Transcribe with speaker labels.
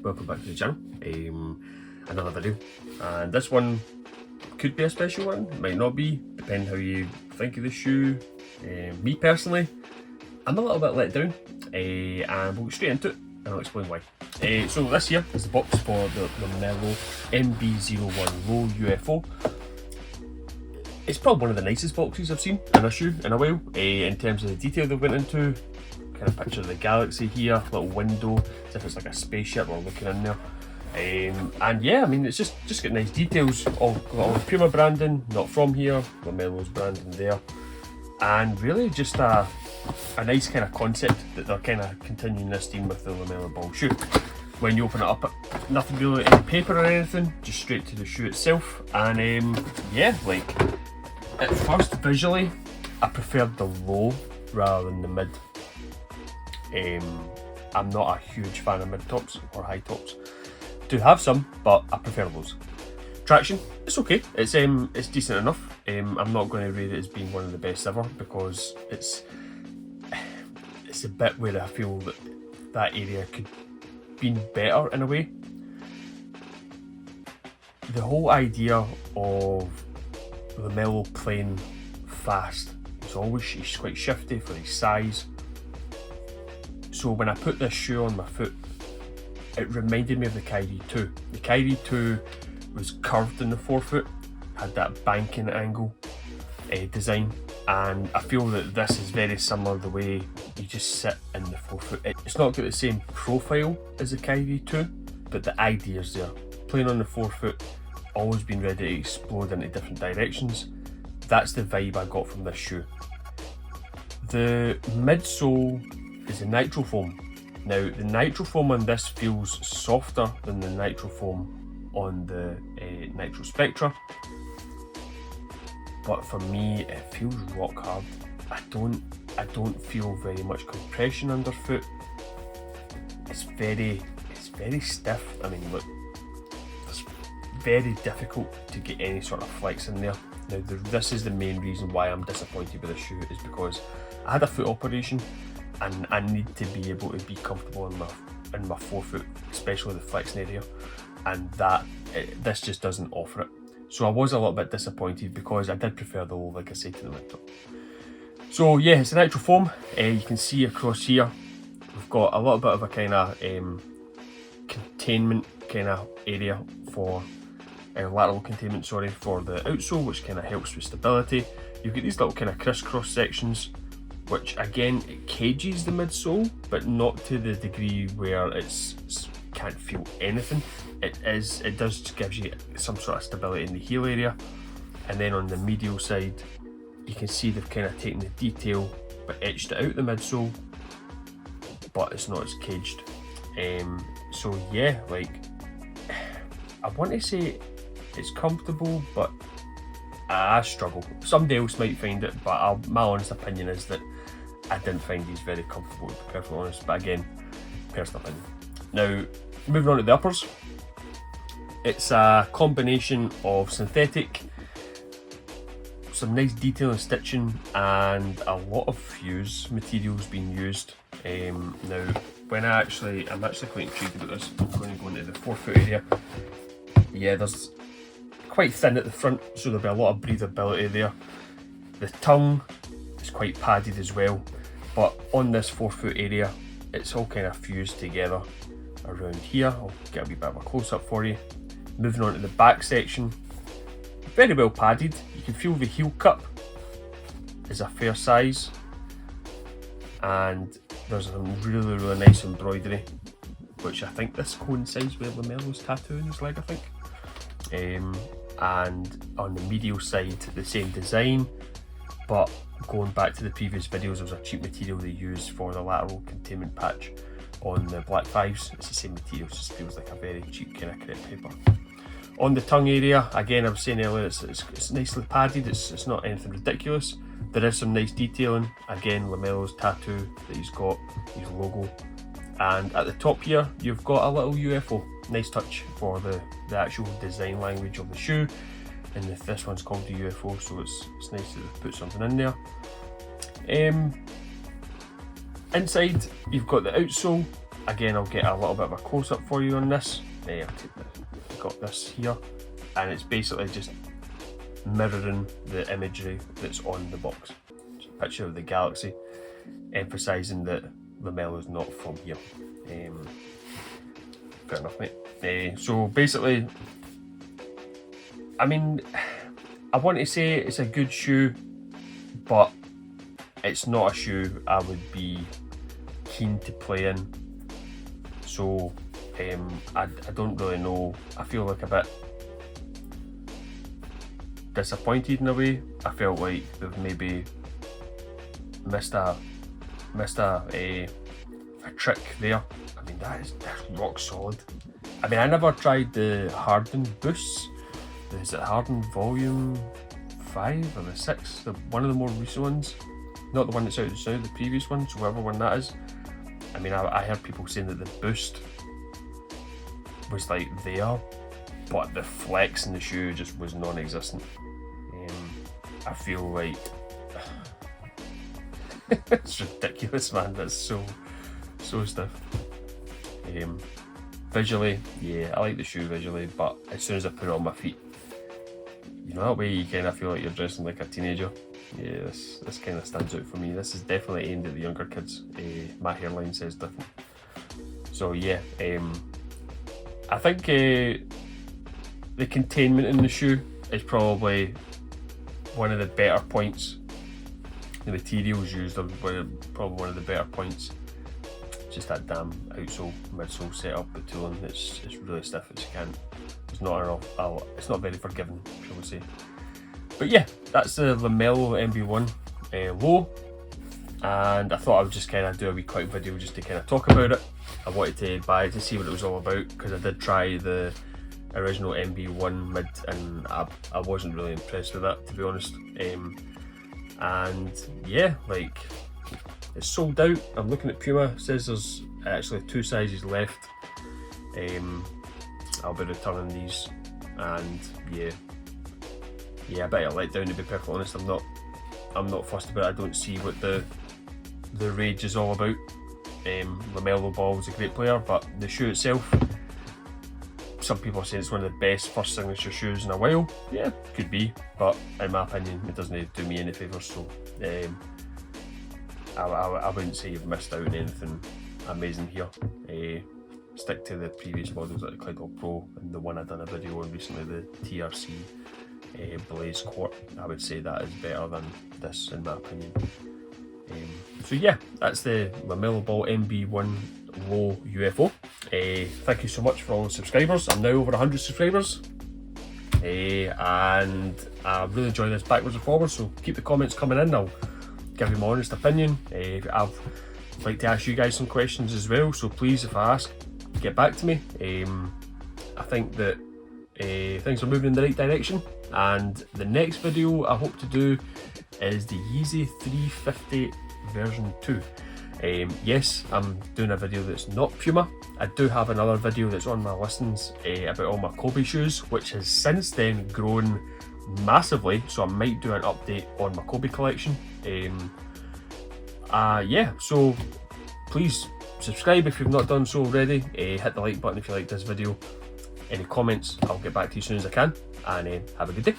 Speaker 1: welcome back to the channel. Another video, and this one could be a special one, might not be, depending how you think of the shoe. Me personally, I'm a little bit let down, and we'll go straight into it and I'll explain why. So this here is the box for the LaMelo MB.01 Low UFO. It's probably one of the nicest boxes I've seen in a shoe in a while, in terms of the detail they went into. Kind of picture of the galaxy here, little window, as if it's like a spaceship we're looking in there. And yeah, I mean, it's just got nice details, all the Puma branding, not from here, LaMelo's branding there, and really just a nice kind of concept that they're kind of continuing this theme with the LaMelo Ball shoe. When you open it up, nothing really in paper or anything, just straight to the shoe itself. And yeah, like at first visually, I preferred the low rather than the mid. I'm not a huge fan of mid tops or high tops. Do have some, but I prefer those. Traction, it's okay. It's decent enough. I'm not going to rate it as being one of the best ever, because it's a bit where I feel that area could be better in a way. The whole idea of LaMelo playing fast, he's quite shifty for his size. So when I put this shoe on my foot, it reminded me of the Kyrie 2. The Kyrie 2 was curved in the forefoot, had that banking angle design, and I feel that this is very similar, the way you just sit in the forefoot. It's not got the same profile as the Kyrie 2, but the idea is there. Playing on the forefoot, always being ready to explode into different directions. That's the vibe I got from this shoe. The midsole is a nitro foam. Now the nitro foam on this feels softer than the nitro foam on the Nitro Spectra, but for me it feels rock hard. I don't feel very much compression underfoot. It's very stiff. I mean, look, it's very difficult to get any sort of flex in there. Now this is the main reason why I'm disappointed with the shoe, is because I had a foot operation and I need to be able to be comfortable in my forefoot, especially the flexing area, and this just doesn't offer it. So I was a little bit disappointed, because I did prefer the low, like I said, to the mid top. So yeah, it's a nitro foam. You can see across here we've got a little bit of a kind of containment kind of area for lateral containment, sorry, for the outsole, which kind of helps with stability. You've got these little kind of crisscross sections, which again, it cages the midsole, but not to the degree where it's can't feel anything. It does give you some sort of stability in the heel area. And then on the medial side, you can see they've kind of taken the detail but etched it out the midsole, but it's not as caged. So yeah, like, I want to say it's comfortable, but I struggle. Somebody else might find it, but my honest opinion is that I didn't find these very comfortable, to be perfectly honest. But again, personal opinion. Now, moving on to the uppers. It's a combination of synthetic, some nice detail and stitching, and a lot of fuse materials being used. Now, I'm actually quite intrigued about this. I'm going to go into the forefoot area. Yeah, there's quite thin at the front, so there'll be a lot of breathability there. The tongue is quite padded as well, but on this forefoot area, it's all kind of fused together around here. I'll get a wee bit of a close-up for you. Moving on to the back section, very well padded. You can feel the heel cup is a fair size, and there's some really nice embroidery, which I think this coincides with LaMelo's tattoo in his leg, I think. And on the medial side, the same design, but going back to the previous videos, there was a cheap material they used for the lateral containment patch on the Black 5s. It's the same material, it just feels like a very cheap kind of crepe paper. On the tongue area, again, I was saying earlier, it's nicely padded. It's not anything ridiculous. There is some nice detailing. Again, LaMelo's tattoo that he's got, his logo. And at the top here, you've got a little UFO. Nice touch for the actual design language of the shoe. And this one's called the UFO, so it's nice to put something in there. Inside, you've got the outsole, again, I'll get a little bit of a close-up for you on this. I've got this here, and it's basically just mirroring the imagery that's on the box. Just a picture of the galaxy, emphasising that LaMelo's not from here. Fair enough, mate. So basically, I mean, I want to say it's a good shoe, but it's not a shoe I would be keen to play in. So I don't really know. I feel like a bit disappointed in a way. I felt like they've maybe missed a trick there. I mean, that's rock solid. I mean, I never tried the Harden Boosts. Is it Harden Volume 5 or the 6? One of the more recent ones. Not the one that's out just now, the previous one, so whatever one that is. I mean, I heard people saying that the boost was like there, but the flex in the shoe just was non-existent. I feel like it's ridiculous, man. That's so stiff. Visually, yeah, I like the shoe visually, but as soon as I put it on my feet, you know, that way you kind of feel like you're dressing like a teenager. Yeah, this kind of stands out for me. This is definitely aimed at the younger kids. My hairline says different. So yeah, I think the containment in the shoe is probably one of the better points. The materials used are probably one of the better points. Just that damn outsole, midsole setup, the tooling, it's really stiff. It's not enough. It's not very forgiving, shall we say. But yeah, that's the LaMelo MB.01 low, and I thought I would just kind of do a wee quick video just to kind of talk about it. I wanted to buy it to see what it was all about, because I did try the original MB.01 mid and I wasn't really impressed with that, to be honest. And yeah, like, it's sold out. I'm looking at Puma, it says there's actually 2 sizes left. I'll be returning these, and yeah, a bit of a letdown, to be perfectly honest. I'm not fussed about it. I don't see what the rage is all about. LaMelo Ball is a great player, but the shoe itself, some people are saying it's one of the best first signature shoes in a while. Yeah, could be, but in my opinion, it doesn't do me any favours. So I wouldn't say you've missed out on anything amazing here. Stick to the previous models like the Cloud Pro and the one I done a video on recently, the TRC Blaze Court. I would say that is better than this, in my opinion. So yeah, that's the LaMelo Ball MB.01 Low UFO. Thank you so much for all the subscribers. I'm now over 100 subscribers, and I really enjoy this backwards and forwards, so keep the comments coming in. I'll give you my honest opinion. I'd like to ask you guys some questions as well, so please, if I ask, get back to me. I think that things are moving in the right direction, and the next video I hope to do is the Yeezy 350 version 2. Yes, I'm doing a video that's not Puma. I do have another video that's on my listings about all my Kobe shoes, which has since then grown massively, so I might do an update on my Kobe collection. Yeah, so please subscribe if you've not done so already. Hit the like button if you like this video. Any comments, I'll get back to you as soon as I can, and have a good day.